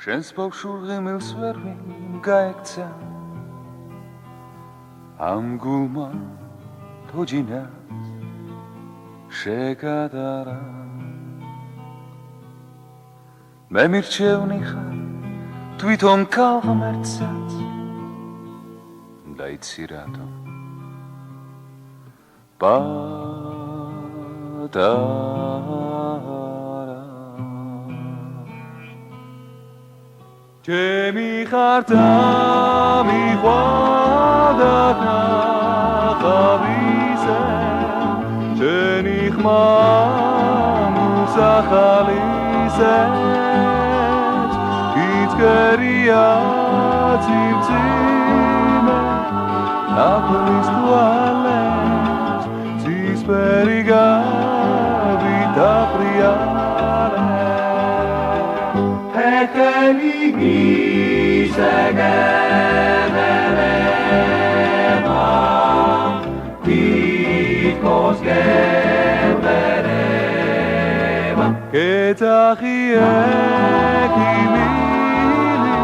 შენს ბავშვურ ღიმილს ვერ გაექცა ამ გულმა თოჯინას შეგადარა მე მირჩევნი ხარ თვითონ ქალღმერთსაც და იცი რატომ პატარა ჩემი ხარ დამიყვანდა ნახავისე შენი ხმა მუსახალისე იწყერია ციმციმე ნაფლის თვალებს ცისფერი გავიდაყრიალე ეთელი გისეგერება თითქოს გემერება კეთახიეკიმილი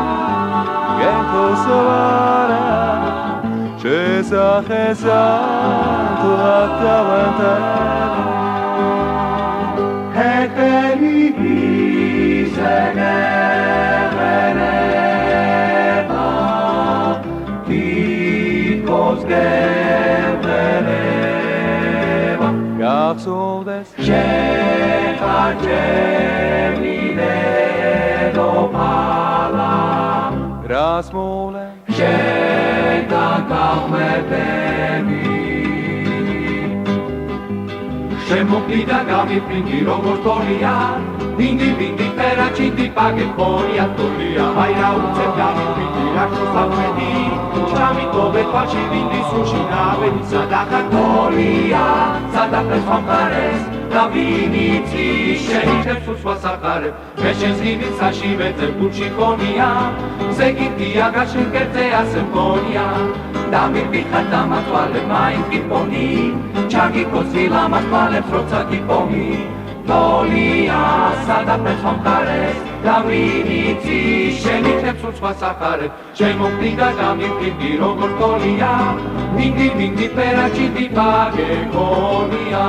გეთოსვარა შესახესა თვათავანთელი ეთელი გისეგერება თითქოს გემერება გახსოვდეს შენ ხარ ჩემი დედოფალა რას მოვლე შენთან გავხმერთები შემოკლი და გამიფრინდი როგორც თორია დინდი დინდი ფერაჩინდი პაგე ხორია თორია აი რა უცებ გამიფრინდი რა შოსაფრედი ჩამიტოვე თვალში დინდი სულში ნავედი სადახარ თორია სადაფრეს მომხარეს და ვინიცი შეიძლება სულს ახარებ მე შენს ღიმილს საშივეზე გულში ხონია ზეგიტია გაშენ კერძე ასე მქონია და მიფიხარ დამათვალებ მაინც გიპონი ჩაგიქოცი ლამათვალებს როცა გიპონი თოლია სადაფრეს მომხარეს და ვინიცი შეიძლება სულს ახარებ შემოკლი და გამიფრინდი როგორც თოლია დინდი დინდი ფერაჩინდი პაგე ხონია